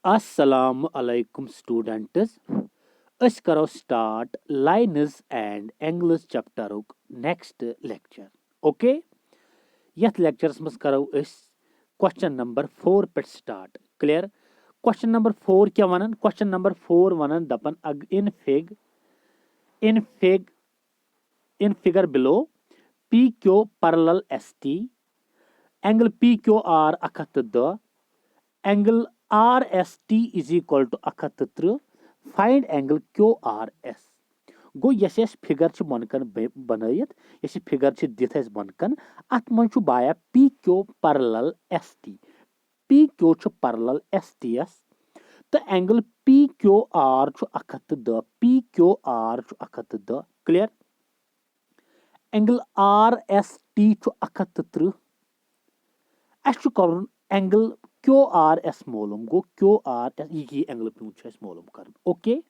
Assalamu alaikum students. أسۍ کرو start lines and angles chapter next lecture. Okay? یتھ lectures منٛز کرو أسۍ question number 4 پٮ۪ٹھ start. Clear? Question number 4 کیٛاہ وَنان؟ Question number 4 وَنان دَپان in figure below PQ parallel ST angle PQR 110 angle RST is equal to 130 find angle QRS go yes yes figure छ बनकन बनायत यस फिगर छ दिथ है बनकन अत मन छु बाया PQ parallel ST PQ छु parallel STS तो एंगल PQR छु 110 PQR छु 110 क्लियर एंगल RST छु 130 अस कर एंगल QRS मालूम गो QRS ये एंगल पे मालूम कर ओके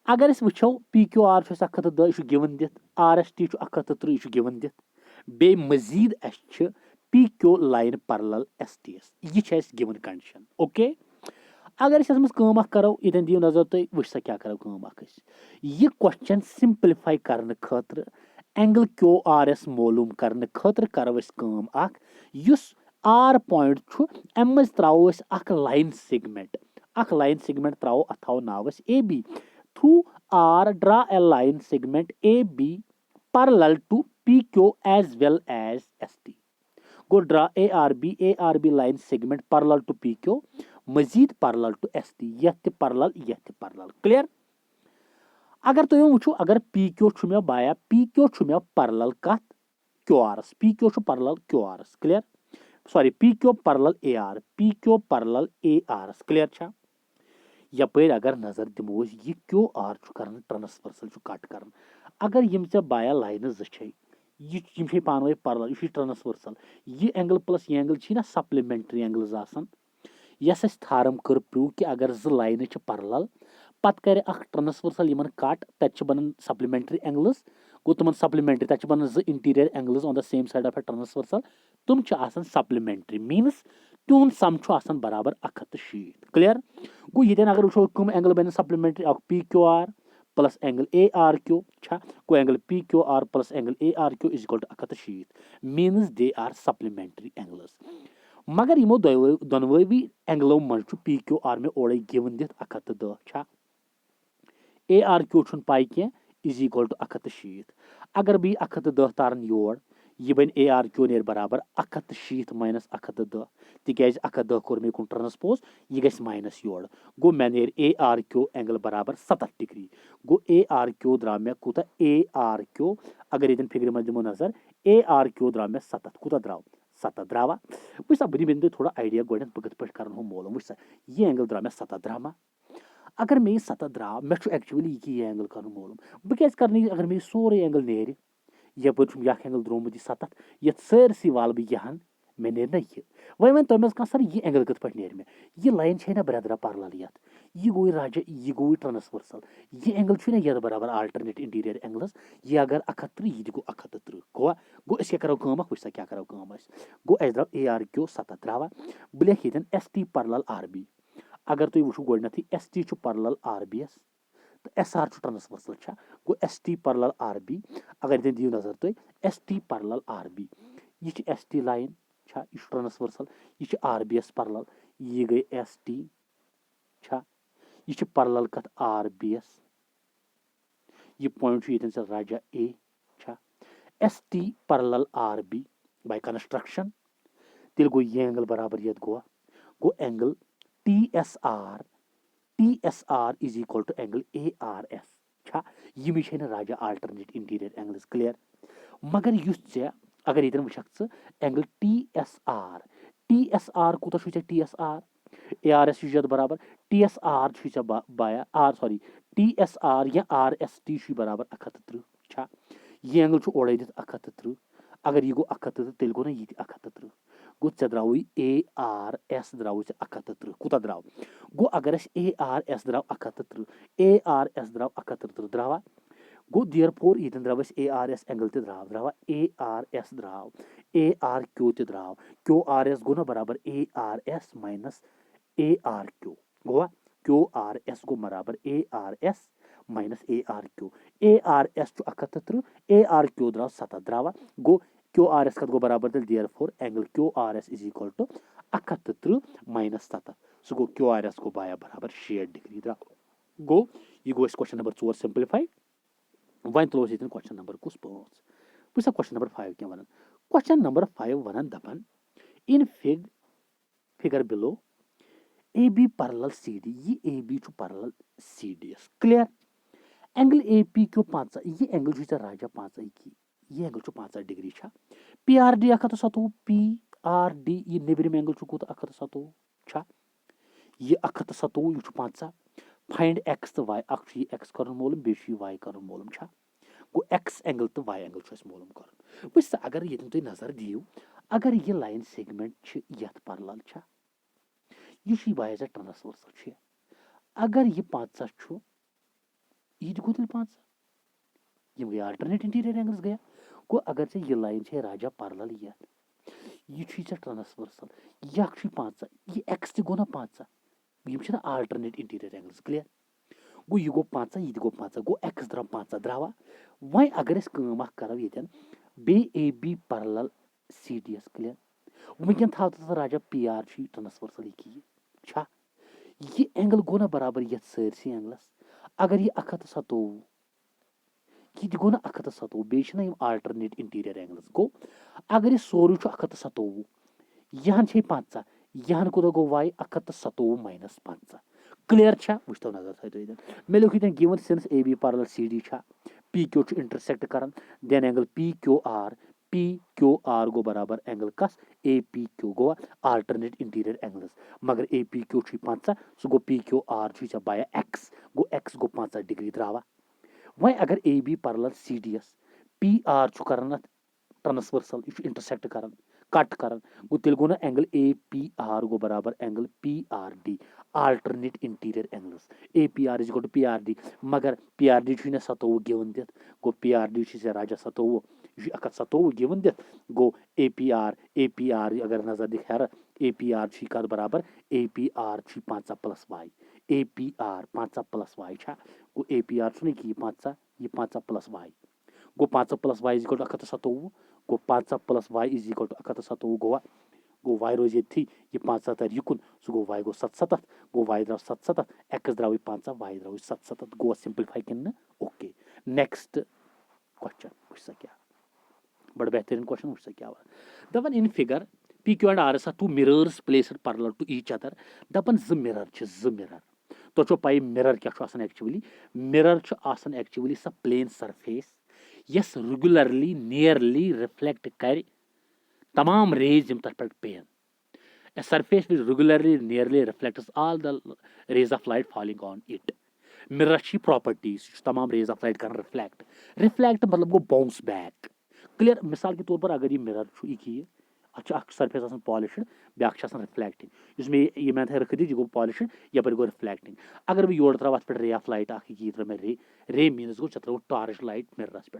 अगर अस वो PQR 110 यह गिवन दिथ RST 130 यह गिवन दिथ बे मजीद अस PQ लाइन पैरेलल STS यह गिवन कंडीशन ओके अगर अस करो इतन दियो नजर तुम वो क्या करो यह क्वेश्चन सिंप्लीफाई करने खतर एंगल QRS मालूम करने खतर करो युस R पॉइंट अम त्रो लाइन सेगमेंट त्रो अथ थो नाव AB through R draw a line segment AB parallel to PQ as well as ST go draw ARB line segment parallel to PQ Majeed parallel to ST यह parallel clear अगर तुम वो अगर PQ मे बाया PQ मे parallel कत QRS PQ parallel QRS clear sorry PQ parallel parallel ARS clear छा यपर अगर नजर दिमो यह QR कर ट्रांसवर्सल कट कर अगर यम ऐ बाया लाइन यह पान पैरेलल यह ट्रांसवर्सल यह एंगल प्लस यह एंगल ना सप्लीमेंट्री एंगल्स आसान यस थारम कर प्रूव कि अगर लाइन पैरेलल पत कर ट्रांसवर्सल इन कट तत बनान सप्लीमेंट्री एंगल्स गो तुम सप्लीमेंट्री तत बनान interior angles on the same side of a transversal तुम सप्लीमेंट्री मीन्स तुम सम बराबर 160 क्लियर गो ये अगर वो कम एंगल बन supplementary PQR plus angle ARQ गो angle PQR plus angle ARQ is equal to 160 means they are supplementary angles मगर यमो दोनवे एंगलों मज PQR में ओर गिवन दिथ 110 ARQ पाई कह इज इक्वल टू 160 अगर बी 110 तारन योर यह बन ARQ नेर बराबर 160 माइनस 110 तिकाज 110 कोर मे कुन ट्रांसपोज यह गस माइनस योर गो मे नेर ARQ एंगल बराबर 70 डिग्री गो ARQ द्रा मे कूता ARQ अगर ये फिगर मे दिमो नजर ARQ द्रा मे 70 कूता द्राव 70 द्रावा वह बह दिन थोड़ा आइडिया गोन बह कत कर मालूम वह यह एंगल द्रा मे 70 द्रामा अगर मे 70 द्राव मे एक्चुअली यह एंगल कर मालूम बह क्या कर अगर मे सोरे एंगल नेर यपर एंगल द्रोमुत 70 ये सरसी वाल बह यहान मे नेर ना यह वन तुम सर यह एंगल कत पे नेर मे यह लाइन ना ब्रदरा पैरेलल ये यह गो राजा यह गो ट्रांसवर्सल यह एंगल ना ये बराबर अल्टरनेट इंटीरियर एंगल्स यह अगर 71 यह गो 71 गो क्या करो वह क्या करो गो अस द्राव ARQ 70 द्रावा बह लिख ये ST पैरेलल RB अगर तुम वो गोडनथ ST पैरेलल RBS तो SR ट्रांसवर्सल गो ST पैरेलल RB अगर ये दियो नजर तुम ST पैरेलल RB यह ST लाइन यह ट्रांसवर्सल यह RBS पैरेलल यह गई ST यह पैरेलल कत RBS यह पॉइंट ये राजा A ST parallel RB by construction तेल गो यह एंगल बराबर ये गो angle TSR is equal to angle ARS यम राजा अल्टरनेट इंटीरियर एंगल्स क्लियर मगर ये अगर ये वुक एंगल TSR कूत TSR ARS बराबर TSR बाया सॉरी TSR या RST बराबर 130 यह एंगल ओर दिथ 130 अगर यह गो 130 तेल गो ना ये 130 गो ऐ द्राव ARS द्राव 130 कूता द्राव गो अगर ARS द्राव 130 ARS द्राव 130 द्रावा गो देयर फोर ये द्राव ARS एंगल द्राव ARS द्राव ARQ द्राव QRS गो ना बराबर ARS minus A R Q गोवा क्यू आर एस गो बराबर A R S minus A R Q A R S 130 A R Q द्राव 7 द्रावा गो क्यू आर एस गो बराबर तेल therefore angle Q R S is equal to 130 minus 7 सो गो क्यू आर एस गो बाया बराबर 6 डिग्री द्राव गो ये गो क्वेश्चन नंबर 4 सिंप्लीफाई वन तलो क्वेश्चन नंबर कुछ 5 पुसा क्वेश्चन नंबर 5 क्या वनन क्वेश्चन नंबर 5 वनन दपन in figure below A B parallel C D ये A B parallel C D एस clear angle A P Q 5 ये एंगल राजा 5 की ये एंगल 5 डिग्री छा P R D 127 P R D ये नेबरिम एंगल कूत 127 छा ये 127 ये 5 फाइंड एक्स तो वाई अख एक्स कर मोलम बे वाई कर मोलम छा गो एक्स एंगल तो वाई एंगल मोलम कर बस अगर ये तुम नजर दियो अगर ये लाइन सेगमेंट यथ पैरेलल छा ये बायस ट्रांसवर्सल अगर ये 5 ये गो तेल 5 ये गई अल्टरनेट इंटीरियर एंगल्स गया गो अगर से ये लाइन है राजा पैरेलल ये ट्रांसवर्सल यह 5 ये एक्स तो गो ना 5 ये अल्टरनेट इंटीरियर एंगल्स क्लियर गो ये गो 5 ये गो 5 गो एक्स द्राव 5 द्रावा वह अगर करो ये बे A B parallel C D एस क्लियर वनकन था राजा पी आर ट्रांसवर्सल छा ये एंगल गो ना बराबर ये सरसी एंगलस अगर ये 127 ये गो ना 127 बे अल्टरनेट इंटीरियर एंगल्स गो अगर ये सोरू 127 यहां 5 यहां कोद गो वाई 127 माइनस 5 क्लियर छा वो नजर थो मे लिखो given since A B parallel C D छा पी क्यू इंटरसेक्ट कर then angle P Q R गो बराबर एंगल कस ए पी क्यू गो अल्टरनेट इंटीरियर एंगल्स मगर ए पी क्यू 5 सो गो P Q R by X गो 5 डिग्री द्रावा वह अगर A B parallel C D एस पी आर कर ट्रांसवर्सल यह इंटरसेक्ट कर कट कर गो तेल गो ना एंगल ए पी आर गो बराबर angle P R D alternate interior angles A P R is गो टू पी आर डी मगर पी आर डी 27 गिवन दित गो पी आर डी राजा 27 यह 27 गिवन दित गो ए पी आर अगर नजर दिख ए पी आर कर बराबर A P R 5 plus Y A P R 5 plus Y छा गो ए पी आर कि 5 ये 5 प्लस वाई गो 5 plus Y is equal to 127 गो 5 plus Y is equal to 127 गो वाई रोज ये 5 तर युकुन सो गो वाई गो 77 गो वाई द्राव 77 एक्स द्राव 5 वाई द्राव 77 गो सिंप्लीफाई किन ओके नेक्स्ट क्वेश्चन वुच क्या बड़ बेहतरीन क्वेश्चन वुच क्या दपन in figure P Q and R S are two mirrors placed parallel to each other दपन ज मिरर तो पाई मिरर क्या एक्चुअली मिरर एक्चुअली स प्लेन सरफेस यस रेगुलरली नियरली रिफ्लेक्ट कर तमाम रेज यम तथ पे पेन a surface which regularly nearly reflects all the rays of light falling on it mirror की properties तमाम rays of light कर reflect मतलब गो bounce back clear मिसाल के तौर पर अगर ये मिरर अच्छा सरफेस पॉलिश्ड ब्या रिफ्लेक्टिंग इसमें ये मैं रख दी यह गो पॉलिश्ड यप गो रिफ्लेक्टिंग अगर बह योर त्रा पे रे ऑफ लाइट ये त्रो मे रे मीनस गो त्रो टॉर्च लाइट मिररस पे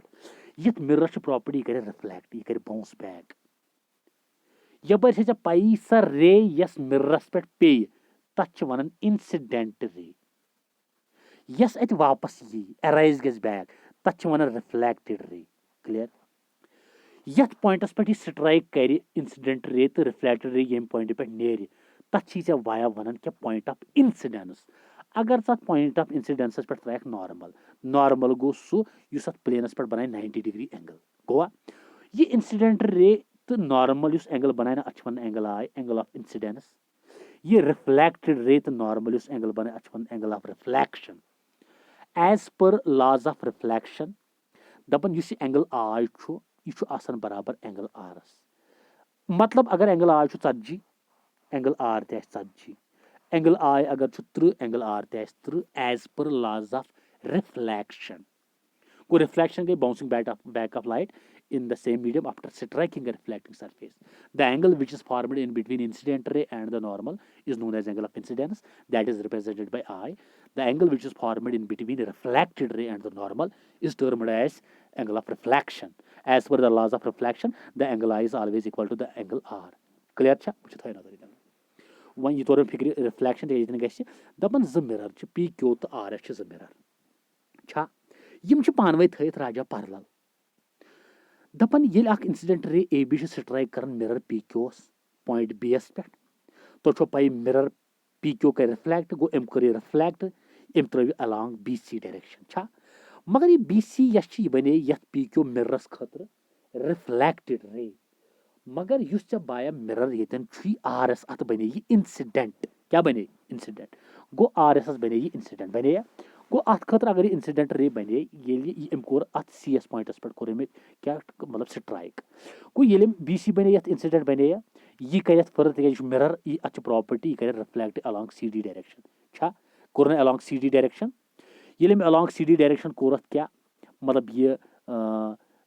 ये मिरर प्रॉपर्टी कर रिफ्लेक्ट यह कर बाउंस बैक यप पई सा रे यस मिररस पे पे तथ वन इंसिडेंट रे यस अत वापस यी अराइज गज बैक तथ वन रिफ्लेक्टेड रे क्लियर यथ पॉइंटस पे स्ट्राइक कर इंसिडेंट रे तो रिफ्लेक्टेड रे ये पॉइंट पे नेर तथ वाया वन क्या पॉइंट ऑफ इंसिडेंस अगर तथ पॉइंट ऑफ इंसिडेंस पे त्रेक नॉर्मल गो सह प्लेनस पे बना 90 डिग्री एंगल गोवा ये इंसिडेंट रे तो नॉर्मल एंगल बनाए अच वन एंगल आए एंगल ऑफ इंसिडेंस ये रिफ्लेक्टेड रे तो नॉर्मल एंगल बनाए अच वन angle of reflection as per laws of reflection दपन एंगल आय यह बराबर एंगल आरस मतलब अगर एंगल आय 40 एंगल आर तजी एंगल आय अगर 30 एंगल आर तज as per laws of reflection गो रिफ्लेक्शन गई bouncing back of light in the same medium after striking a reflecting surface. The angle which is formed in between incident ray and the normal is known as angle of incidence, that is represented by I. The angle which is formed in between the reflected ray and the normal is termed as angle of reflection. As per the laws of reflection, the angle I is always equal to the angle R. Clear cha? One यह तोर फिक्र reflection गि दपन जो mirror P Q तो R S जो mirror छा यम पानवे थत राजा parallel दपन ये incident ray A B strike कर mirror P Q point B एस पे तो पी मिरर पी क्यू कर रिफ्लेक्ट गो अम कर रिफ्लेक्ट अम त्र अलॉन्ग बी सी डायरेक्शन छा मगर ये बी सी यह बने ये पी क्यू मिररस खतर रिफ्लेक्टेड रे मगर युस बाया मिरर ये आर एस अत बने ये इंसिडेंट क्या बने इंसिडेंट गो आर एस बने ये इंसिडेंट बने गो अत खतर अगर इंसिडेंट रे बने ये कोर अत सी एस पॉइंटस पे कोर क्या मतलब स्ट्राइक गो ये बी सी बने इंसिडेंट बने यह कर फर्दर तक मिरर यह अत प्रॉपर्टी यह कर reflect along C D direction छा कोर अलॉन्ग सी डी डायरेक्शन ये अलॉन्ग सी डी डायरेक्शन कोर क्या मतलब ये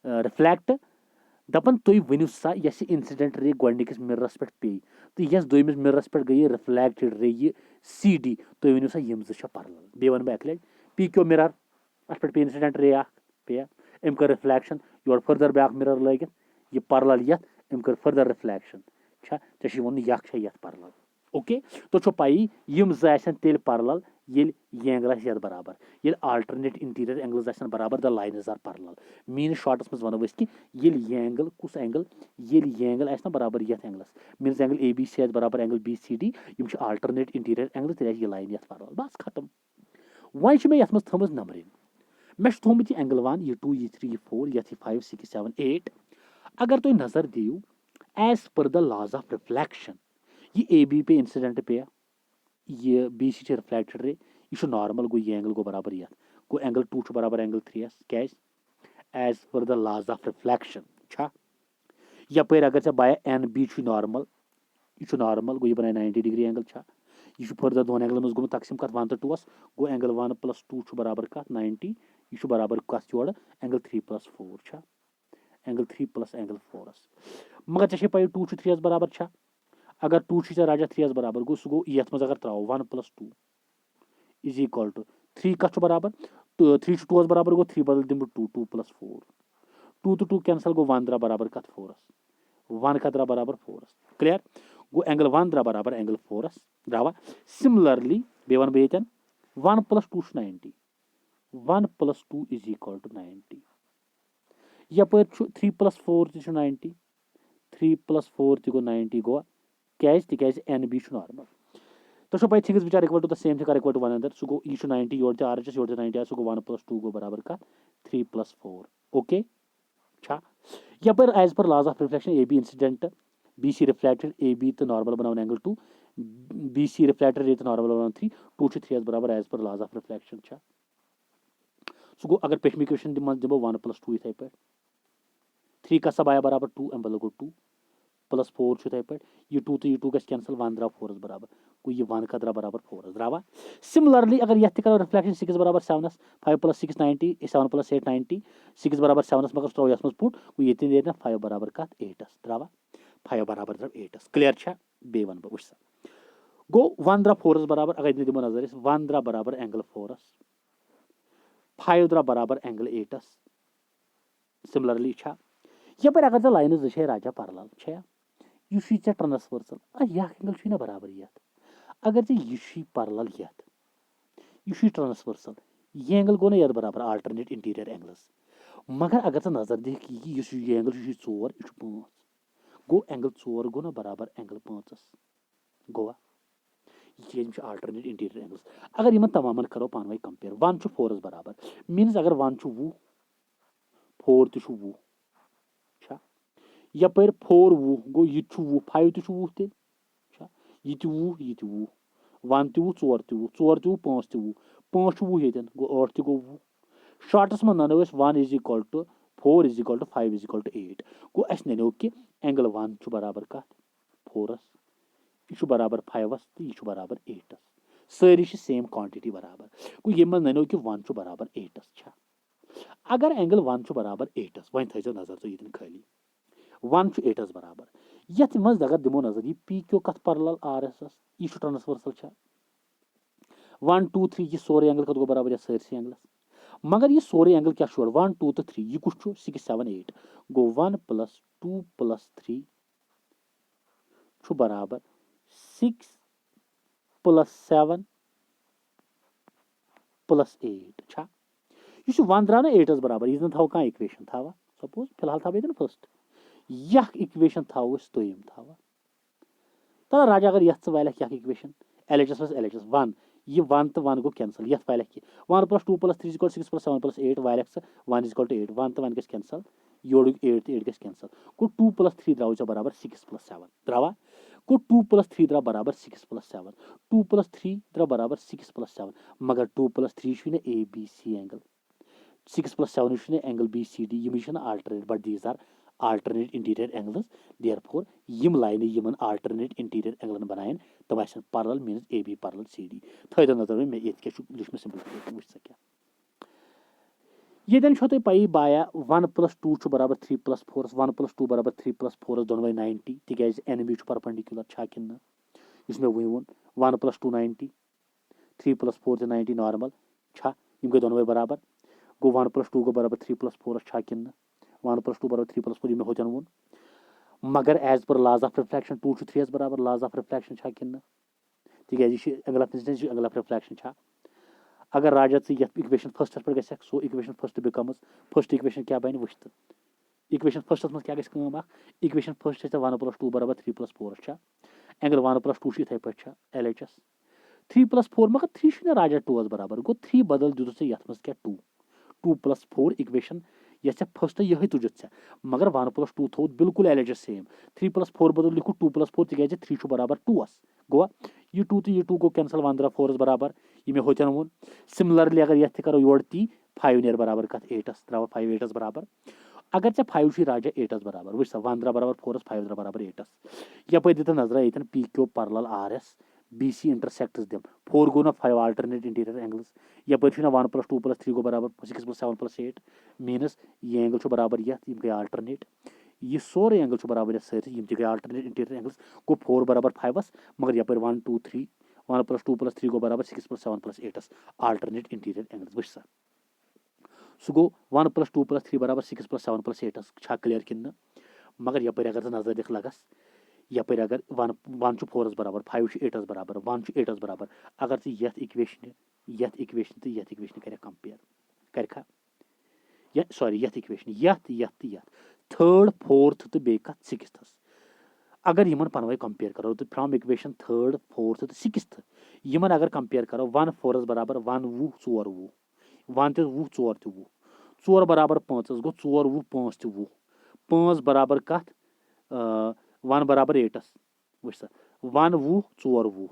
रिफ्लेक्ट दपन तुम वनु सा यह इंसिडेंट रे गोडनिकस मिररस पे पे तो यस दोमिस मिररस पे गई रिफ्लेक्टेड रे ये सी डी तुम वनु सा यम जो पैरेलल बे वन बह अक पी क्यू मिरर अत पे इंसिडेंट रे पे अम कर रिफ्लेक्शन योर फर्दर ब्या मिरर लगित यह पैरेलल ये अम कर फर्दर रिफ्लेक्शन ऐ वन यह पैरेलल ओके तो पाई यम तेल पैरेलल ये एंगल ये बराबर ये आल्टरनेट इंटीरियर एंगल्स बराबर द लाइन्स आर पैरेलल मीन शॉर्टस मज वनो कि ये एंगल कुछ एंगल ये एंगल ना बराबर ये angles mean angle A B C बराबर एंगल बी सी डी यम आल्टरनेट इंटीरियर एंगल तेल यह लाइन ये पैरेलल बस खत्म वन मे ये थमज नंबरिंग मे थोमुत यह एंगल 1 यह 2 यह 3 यह 4 यह 5 6 7 8 अगर तुम नजर दियो as per the laws of reflection ये ए बी पे इंसिडेंट पे ये बी सी रिफ्लेक्टेड रे यह नॉर्मल गो ये एंगल गो बराबर ये गो एंगल 2 बराबर एंगल 3 क्या as per the laws of reflection छा यपर अगर ऐ बाया एन बी नॉर्मल यह नॉर्मल गो यह बना 90 डिग्री एंगल छा यह फर्दर दोन एंगल मज गुत तकसीम कत 1 तो 2 गो एंगल 1 + 2 बराबर कत 90 यह बराबर कत योर एंगल 3 + 4 छा एंगल 3 + एंगल 4 मगर ऐ पे 2 3 बराबर छा अगर 2 राजा 3 बराबर गो सह गो ये मज अगर त्रो 1 + 2 इज इक्वल टू 3 कत बराबर 3 2 बराबर गो 3 बदल दिम 2 2 + 4 2 तो 2 कैंसल गो 1 बराबर कत 4 1 कत बराबर 4 क्लियर गो एंगल 1 बराबर एंगल 4 द्रावा सिमिलरली बे वन बे 1 + 2 90 1 + 2 इज इक्वल टू 90 यपर 3 + 4 तो 90 3 + 4 तो गो 90 गो तिक एन बी नॉर्मल तो पे things which are equal to the same thing are equal to one another सो गो यह 90 योर आर एच योर 90 सो गो 1 + 2 गो बराबर कत 3 + 4 ओके छा यपर as per laws of reflection A B incident B C reflected A B तो नॉर्मल बनावन angle 2 B C reflected A तो नॉर्मल बनावन 3 2 3 बराबर as per laws of reflection छा सो गो अगर पेशमी क्वेश्चन दिमो 1 + 2 इथे पे 3 का सब आया बराबर 2 एम बदल गो 2 + 4 पे यह 2 तो यह 2 कैंसल 1 द्राव 4 बराबर गो यह 1 का द्रा बराबर 4 द्रावा सिमिलरली अगर यह करो रिफ्लेक्शन 6 बराबर 7 5 + 6 90 7 + 8 90 6 बराबर 7 मगर त्रो यस पुट गो ये दे 5 बराबर कत 8 द्रावा 5 बराबर द्राव 8 क्लियर छा बे वन बह वुच गो 1 द्रा 4 बराबर अगर दिमो नजर 1 द्रा बराबर एंगल 4 5 द्रा बराबर एंगल 8 सिमिलरली छा यपर अगर लाइन जो राजा पैरेलल छा यह ट्रांसवर्सल यह एंगल ना बराबर ये अगर यह पैरेलल यह ट्रांसवर्सल यह एंगल गो ना ये बराबर आल्टरनेट इंटीरियर एंगल्स मगर अगर नजर दिख यह एंगल 4 यह 5 गो एंगल 4 गो ना बराबर एंगल 5 गोवा यह आल्टरनेट इंटीरियर एंगल्स अगर इन तमाम करो पान कंपेयर 1 4 बराबर मीनस अगर 1 20 4 तो 20 यपर 4 20 गो यह 20 5 तो 20 तेल यह 20 यह 20 1 तो 4 तो 4 तो 5 तो 5 20 ये गो 8 तो गो 20 शॉर्टस में ननो 1 is equal to 4 is equal to 5 is equal to 8 गो अस ननो कि एंगल 1 बराबर कत 4 यह बराबर 5 तो यह बराबर 8 सारी सेम क्वांटिटी बराबर गो ये ननो कि 1 बराबर 8 अगर एंगल 1 बराबर 8 वन थो नजर तो ये खाली 1 8 बराबर यथ मज अगर दिमो नजर यह पी क्यू कत पैरेलल आर एस यह ट्रांसवर्सल 1 2 3 यह सोरे एंगल कत गो बराबर यह सारी एंगल्स मगर यह सोरे एंगल क्या 1 2 तो 3 यह कुछ 6 7 8 गो 1 + 2 + 3 बराबर 6 प्लस 7 प्लस 8 छा यह 1 द्राव ना 8 बराबर यह थो कह इक्वेशन थवा सपोज फिलहाल थव ये फर्स्ट यह इक्वेशन थो दोम थवा तो राजा अगर ये वाल इक्वेशन LHS प्लस LHS 1 ये 1 तो 1 गो कैंसल ये वाल 1 प्लस 2 प्लस 3 6 प्लस 7 प्लस 8 वाल 1 इज टू 8 1 तो 1 कैंसल योड़ 8 तो 8 कैंसल गो 2 प्लस 3 द्राव बराबर 6 प्लस 7 द्रावा गो 2 प्लस 3 द्राव बराबर 6 प्लस 7 2 प्लस 3 द्राव बराबर 6 प्लस 7 मगर 2 plus 3 ABC angle 6 plus 7 angle BCD यम alternate but these are alternate interior angles therefore यम लाइन यमन alternate interior angle बनायन तम आसन parallel means AB parallel CD थैद नजर में ये क्या लिख में सिंपल वुच सा क्या ये छो तुम पई बाया 1 प्लस 2 बराबर 3 प्लस 4 1 प्लस 2 बराबर 3 प्लस 4 दोनों 90 तिकाज एनमी परपेंडिकुलर छा किन इस में वो 1 प्लस 2 90 3 प्लस 4 90 नॉर्मल छा यम गए दोनों बराबर गो 1 प्लस 2 गो बराबर 3 प्लस 4 छा किन 1 प्लस 2 बराबर 3 प्लस 4 होचन वो मगर एज पर लाज ऑफ रिफ्लेक्शन 2 3 बराबर लाज ऑफ रिफ्लेक्शन छा किन तिकाज angle of incidence angle of reflection छा अगर राजा ये इक्वेशन फर्स्ट पे गस सो equation first becomes first equation क्या बन वुच तो इक्वेशन फर्स्ट मज क्या गम इक्वेशन फर्स्ट 1 प्लस 2 बराबर 3 प्लस 4 छा एंगल 1 प्लस 2 इथे पे LHS 3 प्लस 4 मगर 3 राजा 2 बराबर गो 3 बदल दित ये मज क्या 2 प्लस 4 इक्वेशन ये फर्स्ट यही तुझ मगर 1 प्लस 2 थो बिल्कुल LHS सेम 3 प्लस 4 बदल लिखो 2 प्लस 4 तिकाज 3 बराबर 2 गोवा ये 2 तो ये 2 गो कैंसल 1 द्राव 4 बराबर ये होचन वो सिमिलरली अगर ये करो योड़ ती 5 नियर बराबर कत 8 द्राव 5 8 बराबर अगर चे 5 राजा 8 बराबर वुच 1 द्राव बराबर 4 5 द्राव बराबर 8 यप दित नजर ये PQ parallel RS BC intersects दिम 4 गो ना 5 alternate interior angles यप 1 प्लस 2 प्लस 3 गो बराबर 6 प्लस 7 प्लस 8 मीनस ये एंगल बराबर ये गई alternate ये सोरे एंगल बराबर ये सारी यम गई alternate interior angles गो 4 बराबर 5 मगर यप 1 2 3 1 प्लस 2 प्लस 3 गो बराबर 6 plus 7 plus 8 alternate interior angles वुच सा सो गो 1 प्लस 2 प्लस 3 बराबर 6 प्लस 7 प्लस 8 छा क्लियर किन मगर यप अगर नजर दिख लगस यप अगर 1 4 बराबर 5 8 बराबर 1 8 बराबर अगर ये इक्वेशन तो ये इक्वेशन कर कंपेयर कर या सॉरी ये इक्वेशन ये थर्ड फोर्थ तो बे कत सिक्स्थ अगर यमन पनवे कंपेयर करो तो फ्रॉम इक्वेशन थर्ड फोर्थ तो सिक्स्थ यमन अगर कंपेयर करो 1 4 बराबर 1 वो 4 वो 1 तो वो 4 तो वो 4 बराबर 5 गो 4 वो 5 तो वो 5 बराबर कत 1 बराबर 8 वुच सा 1 वो 4 वो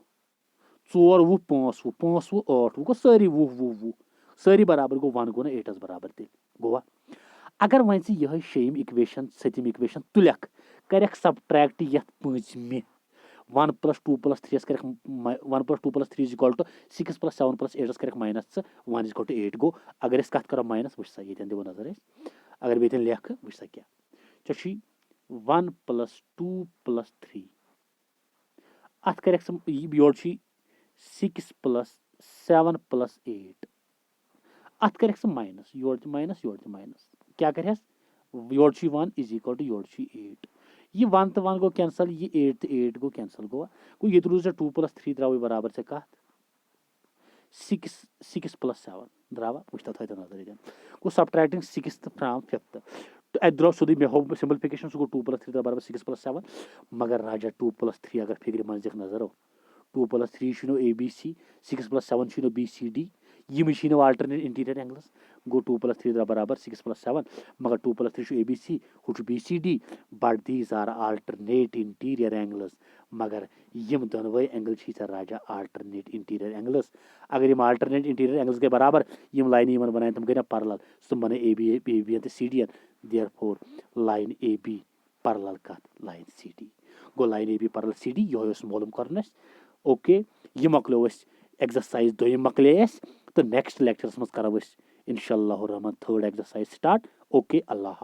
4 वो 5 वो 5 वो 8 वो गो सारी वो सारी बराबर गो 1 गो ना 8 बराबर तेल गोवा अगर वन यह शेम इक्वेशन सतम इक्वेशन तुलक कर सबट्रैक्ट ये पांचमे 1 प्लस 2 प्लस 3 कर 1 plus 2 plus 3 is equal to 6 plus 7 plus 8 कर माइनस 1 इज इक्वल टू 8 गो अगर कत करो माइनस वुच सा ये दिवो नजर अगर बेतन लेख वुच सा क्या 1 प्लस 2 प्लस 3 अत कर योड़ 6 प्लस 7 प्लस 8 अत कर माइनस योड़ माइनस योड़ माइनस क्या कर योड़ 1 इज इक्वल टू योड़ 8 ये 1 तो 1 गो कैंसल ये 8 तो 8 गो कैंसल गो ये रूज 2 प्लस 3 द्राव बराबर से कत 6 प्लस 7 द्रावा वुच थे नजर गो सबट्रैक्टिंग 6 फ्रॉम 5th तो अत द्राव सोदी मे हो सिंपलिफिकेशन सो 2 प्लस 3 बराबर 6 प्लस 7 मगर राजा 2 प्लस 3 अगर फिक्र मन दिख नजर 2 प्लस 3 ABC 6 प्लस 7 BCD यम alternate interior angles गो 2 प्लस 3 बराबर 6 प्लस 7 मगर 2 plus 3 ABC who BCD but these are alternate interior angles मगर यम दोनों एंगल राजा alternate interior angles अगर यम alternate interior angles के बराबर यम लाइन यमन बनाए तम गई ना parallel तुम बने AB तो CD therefore line AB parallel कत line CD गो line AB parallel CD यह मालूम कर ओके ये मकलो एक्सरसाइज दोम मकले तो नेक्स्ट लेक्चरस मज करो इंशाअल्लाह Rahman third exercise start okay अल्लाह।